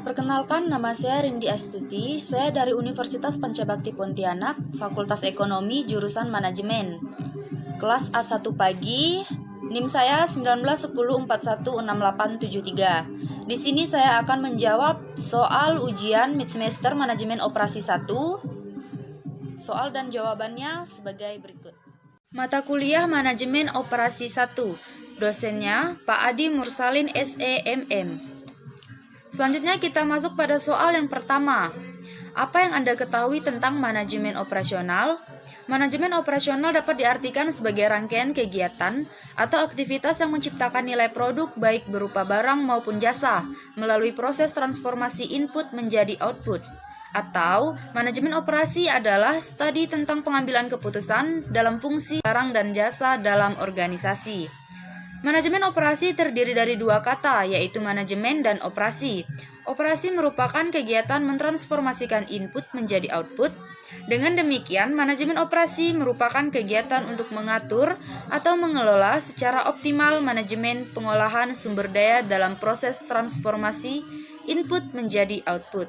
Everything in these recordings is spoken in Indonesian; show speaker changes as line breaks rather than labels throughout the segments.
Perkenalkan, nama saya Rindi Astuti. Saya dari Universitas Pancabakti Pontianak, Fakultas Ekonomi, jurusan Manajemen. Kelas A1 pagi, NIM saya 1910416873. Di sini saya akan menjawab soal ujian mid semester Manajemen Operasi 1. Soal dan jawabannya sebagai berikut. Mata kuliah Manajemen Operasi 1. Dosennya Pak Adi Mursalin SEMM. Selanjutnya kita masuk pada soal yang pertama. Apa yang Anda ketahui tentang manajemen operasional? Manajemen operasional dapat diartikan sebagai rangkaian kegiatan atau aktivitas yang menciptakan nilai produk baik berupa barang maupun jasa melalui proses transformasi input menjadi output. Atau manajemen operasi adalah studi tentang pengambilan keputusan dalam fungsi barang dan jasa dalam organisasi. Manajemen operasi terdiri dari dua kata, yaitu manajemen dan operasi. Operasi merupakan kegiatan mentransformasikan input menjadi output. Dengan demikian, manajemen operasi merupakan kegiatan untuk mengatur atau mengelola secara optimal manajemen pengolahan sumber daya dalam proses transformasi input menjadi output.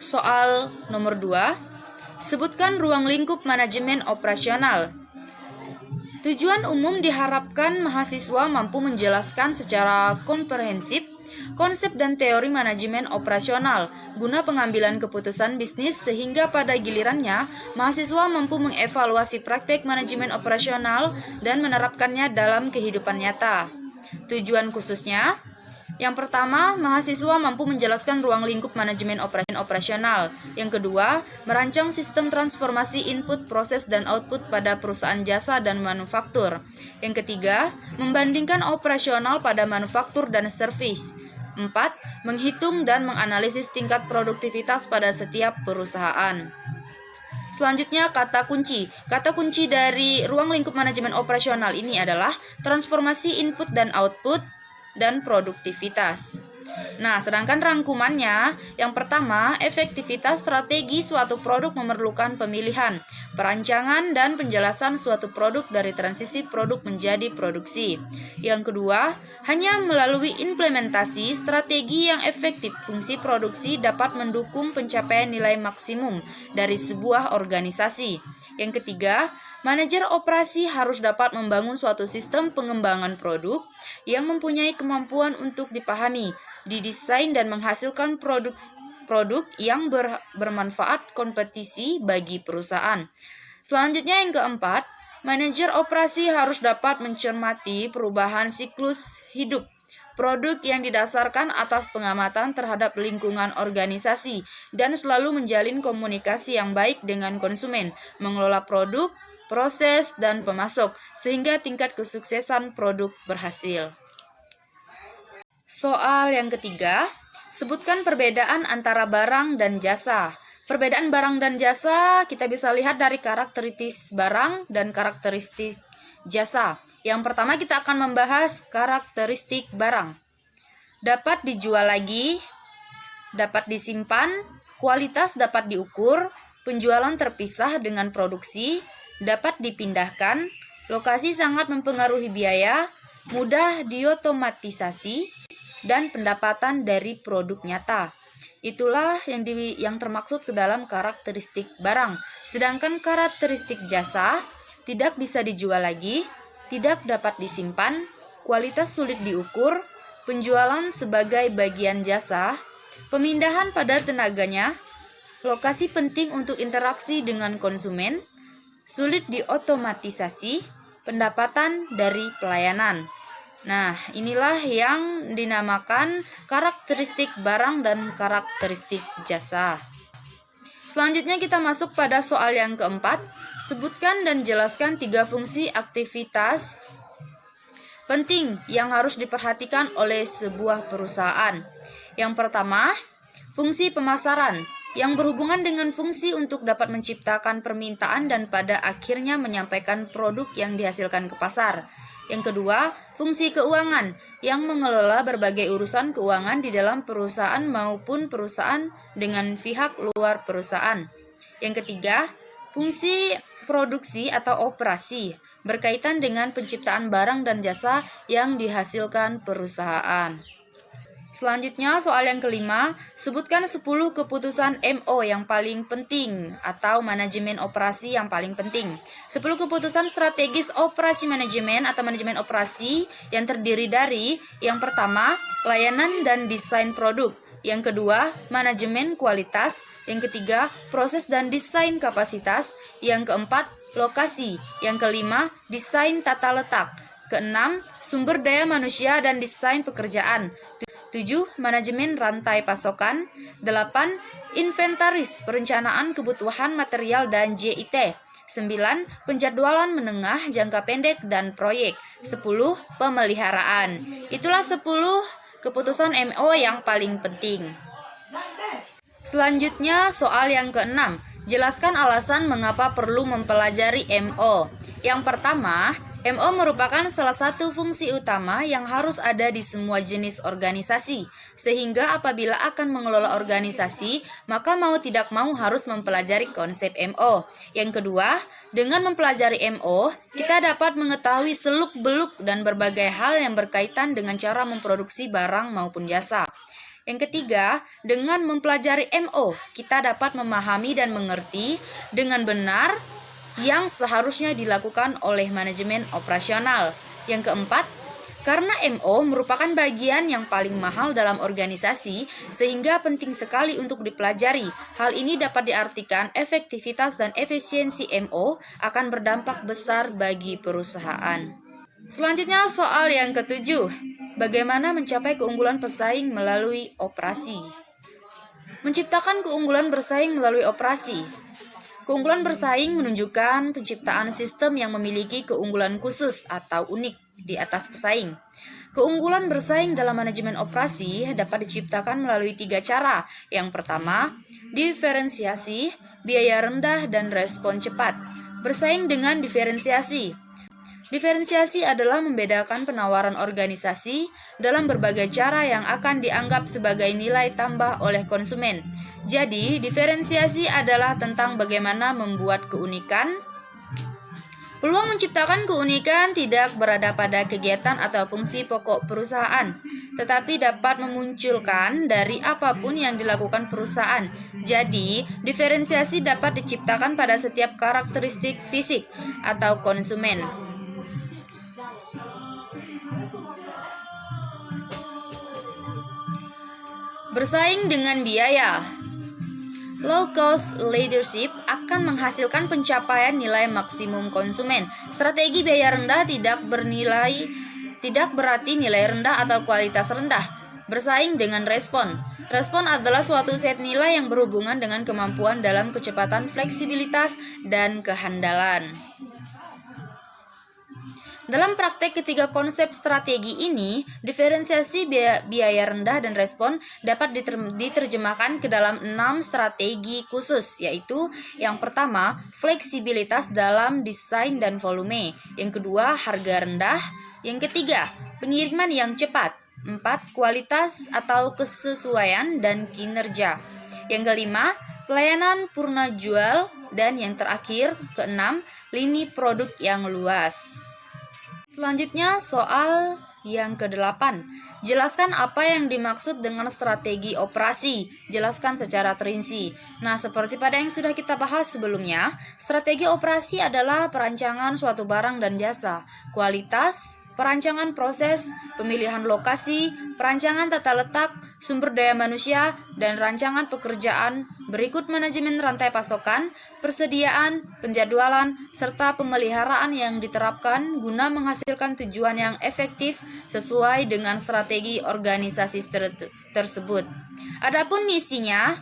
Soal nomor 2. Sebutkan ruang lingkup manajemen operasional. Tujuan umum diharapkan mahasiswa mampu menjelaskan secara komprehensif konsep dan teori manajemen operasional guna pengambilan keputusan bisnis sehingga pada gilirannya mahasiswa mampu mengevaluasi praktek manajemen operasional dan menerapkannya dalam kehidupan nyata. Tujuan khususnya: yang pertama, mahasiswa mampu menjelaskan ruang lingkup manajemen operasional. Yang kedua, merancang sistem transformasi input, proses, dan output pada perusahaan jasa dan manufaktur. Yang ketiga, membandingkan operasional pada manufaktur dan servis. 4. Menghitung dan menganalisis tingkat produktivitas pada setiap perusahaan. Selanjutnya, kata kunci. Kata kunci dari ruang lingkup manajemen operasional ini adalah transformasi input dan output, dan produktivitas. Nah, sedangkan rangkumannya, yang pertama, efektivitas strategi suatu produk memerlukan pemilihan, perancangan, dan penjelasan suatu produk dari transisi produk menjadi produksi. Yang kedua, hanya melalui implementasi strategi yang efektif, fungsi produksi dapat mendukung pencapaian nilai maksimum dari sebuah organisasi. Yang ketiga, manajer operasi harus dapat membangun suatu sistem pengembangan produk yang mempunyai kemampuan untuk dipahami, didesain dan menghasilkan produk yang bermanfaat kompetisi bagi perusahaan. Selanjutnya yang keempat, manajer operasi harus dapat mencermati perubahan siklus hidup produk yang didasarkan atas pengamatan terhadap lingkungan organisasi dan selalu menjalin komunikasi yang baik dengan konsumen, mengelola produk, proses, dan pemasok, sehingga tingkat kesuksesan produk berhasil. Soal yang ketiga, sebutkan perbedaan antara barang dan jasa. Perbedaan barang dan jasa kita bisa lihat dari karakteristik barang dan karakteristik jasa. Yang pertama kita akan membahas karakteristik barang. Dapat dijual lagi, dapat disimpan, kualitas dapat diukur, penjualan terpisah dengan produksi, dapat dipindahkan, lokasi sangat mempengaruhi biaya, mudah diotomatisasi, dan pendapatan dari produk nyata. Itulah yang termaksud ke dalam karakteristik barang. Sedangkan karakteristik jasa tidak bisa dijual lagi, tidak dapat disimpan, kualitas sulit diukur, penjualan sebagai bagian jasa, pemindahan pada tenaganya, lokasi penting untuk interaksi dengan konsumen, sulit diotomatisasi, pendapatan dari pelayanan. Nah, inilah yang dinamakan karakteristik barang dan karakteristik jasa. Selanjutnya kita masuk pada soal yang keempat. Sebutkan dan jelaskan 3 fungsi aktivitas penting yang harus diperhatikan oleh sebuah perusahaan. Yang pertama, fungsi pemasaran yang berhubungan dengan fungsi untuk dapat menciptakan permintaan dan pada akhirnya menyampaikan produk yang dihasilkan ke pasar. Yang kedua, fungsi keuangan yang mengelola berbagai urusan keuangan di dalam perusahaan maupun perusahaan dengan pihak luar perusahaan. Yang ketiga, fungsi produksi atau operasi berkaitan dengan penciptaan barang dan jasa yang dihasilkan perusahaan. Selanjutnya, soal yang kelima, sebutkan 10 keputusan MO yang paling penting atau manajemen operasi yang paling penting. 10 keputusan strategis operasi manajemen atau manajemen operasi yang terdiri dari yang pertama, layanan dan desain produk. Yang kedua, manajemen kualitas. Yang ketiga, proses dan desain kapasitas. Yang keempat, lokasi. Yang kelima, desain tata letak. Keenam, sumber daya manusia dan desain pekerjaan. 7. Manajemen rantai pasokan. 8. Inventaris perencanaan kebutuhan material dan JIT. 9. Penjadwalan menengah, jangka pendek, dan proyek. 10. Pemeliharaan. Itulah 10 keputusan MO yang paling penting. Selanjutnya soal yang keenam. Jelaskan alasan mengapa perlu mempelajari MO. Yang pertama, MO merupakan salah satu fungsi utama yang harus ada di semua jenis organisasi, sehingga apabila akan mengelola organisasi, maka mau tidak mau harus mempelajari konsep MO. Yang kedua, dengan mempelajari MO, kita dapat mengetahui seluk-beluk dan berbagai hal yang berkaitan dengan cara memproduksi barang maupun jasa. Yang ketiga, dengan mempelajari MO, kita dapat memahami dan mengerti dengan benar yang seharusnya dilakukan oleh manajemen operasional. Yang keempat, karena MO merupakan bagian yang paling mahal dalam organisasi, sehingga penting sekali untuk dipelajari. Hal ini dapat diartikan efektivitas dan efisiensi MO akan berdampak besar bagi perusahaan. Selanjutnya soal yang ketujuh, bagaimana mencapai keunggulan pesaing melalui operasi? Menciptakan keunggulan bersaing melalui operasi. Keunggulan bersaing menunjukkan penciptaan sistem yang memiliki keunggulan khusus atau unik di atas pesaing. Keunggulan bersaing dalam manajemen operasi dapat diciptakan melalui 3 cara. Yang pertama, diferensiasi, biaya rendah, dan respon cepat. Bersaing dengan diferensiasi. Diferensiasi adalah membedakan penawaran organisasi dalam berbagai cara yang akan dianggap sebagai nilai tambah oleh konsumen. Jadi, diferensiasi adalah tentang bagaimana membuat keunikan. Peluang menciptakan keunikan tidak berada pada kegiatan atau fungsi pokok perusahaan, tetapi dapat memunculkan dari apapun yang dilakukan perusahaan. Jadi, diferensiasi dapat diciptakan pada setiap karakteristik fisik atau konsumen. Bersaing dengan biaya. Low cost leadership akan menghasilkan pencapaian nilai maksimum konsumen. Strategi biaya rendah tidak berarti nilai rendah atau kualitas rendah. Bersaing dengan respon. Respon adalah suatu set nilai yang berhubungan dengan kemampuan dalam kecepatan, fleksibilitas, dan kehandalan. Dalam praktek ketiga konsep strategi ini, diferensiasi, biaya rendah, dan respon dapat diterjemahkan ke dalam 6 strategi khusus, yaitu yang pertama, fleksibilitas dalam desain dan volume. Yang kedua, harga rendah. Yang ketiga, pengiriman yang cepat. 4. Kualitas atau kesesuaian dan kinerja. Yang kelima, pelayanan purna jual. Dan yang terakhir, keenam, lini produk yang luas. Selanjutnya soal yang ke-8. Jelaskan apa yang dimaksud dengan strategi operasi. Jelaskan secara terinci. Nah, seperti pada yang sudah kita bahas sebelumnya, strategi operasi adalah perancangan suatu barang dan jasa, kualitas, perancangan proses, pemilihan lokasi, perancangan tata letak, sumber daya manusia, dan rancangan pekerjaan, berikut manajemen rantai pasokan, persediaan, penjadwalan, serta pemeliharaan yang diterapkan guna menghasilkan tujuan yang efektif sesuai dengan strategi organisasi tersebut. Adapun misinya,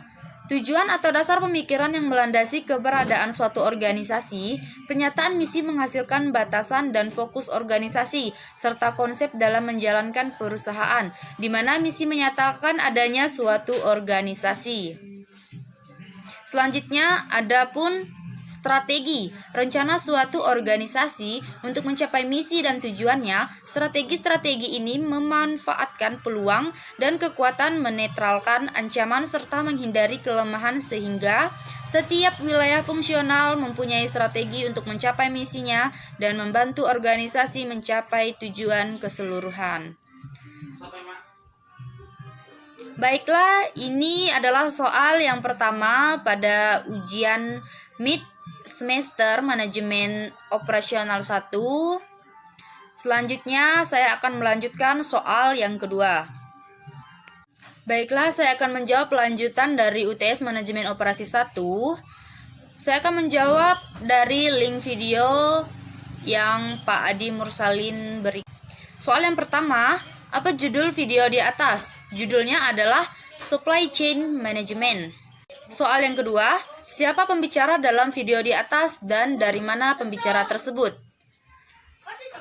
tujuan atau dasar pemikiran yang melandasi keberadaan suatu organisasi. Pernyataan misi menghasilkan batasan dan fokus organisasi, serta konsep dalam menjalankan perusahaan, di mana misi menyatakan adanya suatu organisasi. Selanjutnya, adapun strategi, rencana suatu organisasi untuk mencapai misi dan tujuannya. Strategi-strategi ini memanfaatkan peluang dan kekuatan, menetralkan ancaman serta menghindari kelemahan, sehingga setiap wilayah fungsional mempunyai strategi untuk mencapai misinya dan membantu organisasi mencapai tujuan keseluruhan. Baiklah, ini adalah soal yang pertama pada ujian mid semester manajemen operasional 1. Selanjutnya saya akan melanjutkan soal yang kedua. Baiklah, saya akan menjawab lanjutan dari UTS manajemen operasi 1. Saya akan menjawab dari link video yang Pak Adi Mursalin beri. Soal yang pertama, apa judul video di atas? Judulnya adalah Supply Chain Management. Soal yang kedua, siapa pembicara dalam video di atas dan dari mana pembicara tersebut?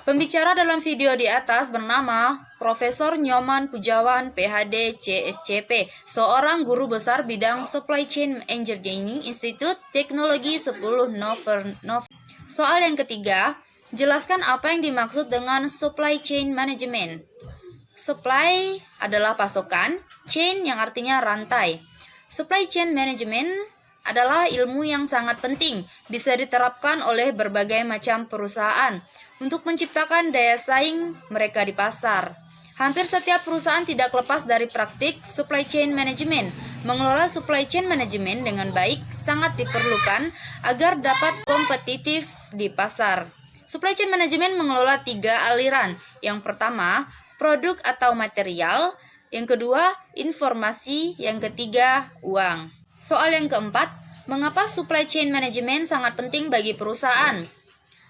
Pembicara dalam video di atas bernama Profesor Nyoman Pujawan, PhD, CSCP, seorang guru besar bidang Supply Chain Engineering Institut Teknologi 10 November. Soal yang ketiga, jelaskan apa yang dimaksud dengan Supply Chain Management. Supply adalah pasokan, chain yang artinya rantai. Supply Chain Management adalah ilmu yang sangat penting, bisa diterapkan oleh berbagai macam perusahaan untuk menciptakan daya saing mereka di pasar. Hampir setiap perusahaan tidak lepas dari praktik supply chain management. Mengelola supply chain management dengan baik sangat diperlukan agar dapat kompetitif di pasar. Supply chain management mengelola 3 aliran. Yang pertama, produk atau material. Yang kedua, informasi. Yang ketiga, uang. Soal yang keempat, mengapa supply chain management sangat penting bagi perusahaan?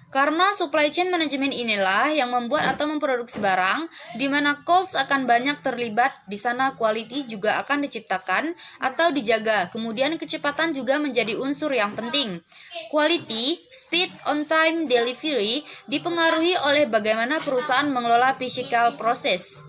Karena supply chain management inilah yang membuat atau memproduksi barang, di mana cost akan banyak terlibat, di sana quality juga akan diciptakan atau dijaga. Kemudian kecepatan juga menjadi unsur yang penting. Quality, speed, on time, delivery dipengaruhi oleh bagaimana perusahaan mengelola physical process.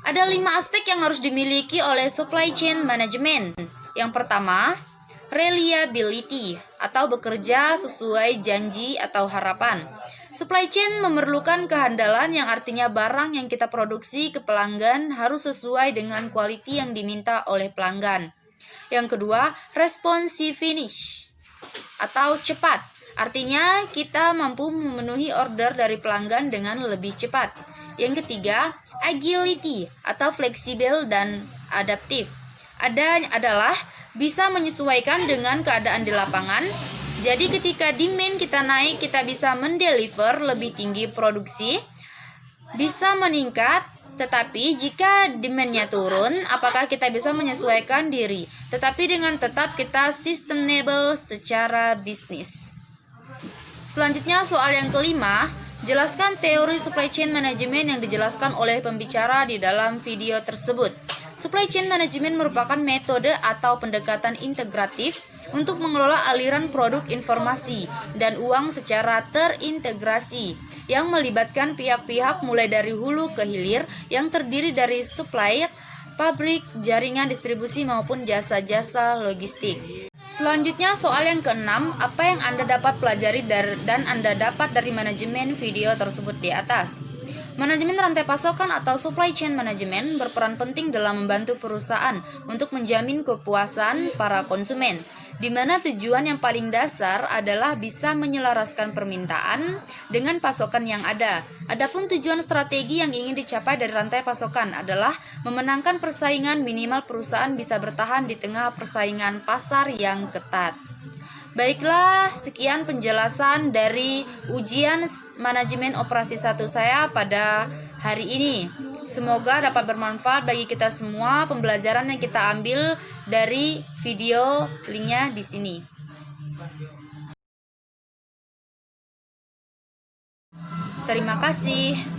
Ada 5 aspek yang harus dimiliki oleh supply chain management. Yang pertama, reliability atau bekerja sesuai janji atau harapan. Supply chain memerlukan kehandalan yang artinya barang yang kita produksi ke pelanggan harus sesuai dengan quality yang diminta oleh pelanggan. Yang kedua, responsiveness atau cepat. Artinya kita mampu memenuhi order dari pelanggan dengan lebih cepat. Yang ketiga, agility atau fleksibel dan adaptif. Adalah bisa menyesuaikan dengan keadaan di lapangan. Jadi ketika demand kita naik, kita bisa mendeliver lebih tinggi produksi, bisa meningkat. Tetapi jika demand-nya turun, apakah kita bisa menyesuaikan diri? Tetapi dengan tetap kita sustainable secara bisnis. Selanjutnya soal yang kelima, jelaskan teori supply chain management yang dijelaskan oleh pembicara di dalam video tersebut. Supply chain management merupakan metode atau pendekatan integratif untuk mengelola aliran produk informasi dan uang secara terintegrasi yang melibatkan pihak-pihak mulai dari hulu ke hilir yang terdiri dari supplier, pabrik, jaringan distribusi maupun jasa-jasa logistik. Selanjutnya soal yang keenam, apa yang Anda dapat pelajari dan Anda dapat dari manajemen video tersebut di atas? Manajemen rantai pasokan atau supply chain management berperan penting dalam membantu perusahaan untuk menjamin kepuasan para konsumen, di mana tujuan yang paling dasar adalah bisa menyelaraskan permintaan dengan pasokan yang ada. Adapun tujuan strategi yang ingin dicapai dari rantai pasokan adalah memenangkan persaingan, minimal perusahaan bisa bertahan di tengah persaingan pasar yang ketat. Baiklah, sekian penjelasan dari ujian manajemen operasi 1 saya pada hari ini. Semoga dapat bermanfaat bagi kita semua pembelajaran yang kita ambil dari video, linknya di sini. Terima kasih.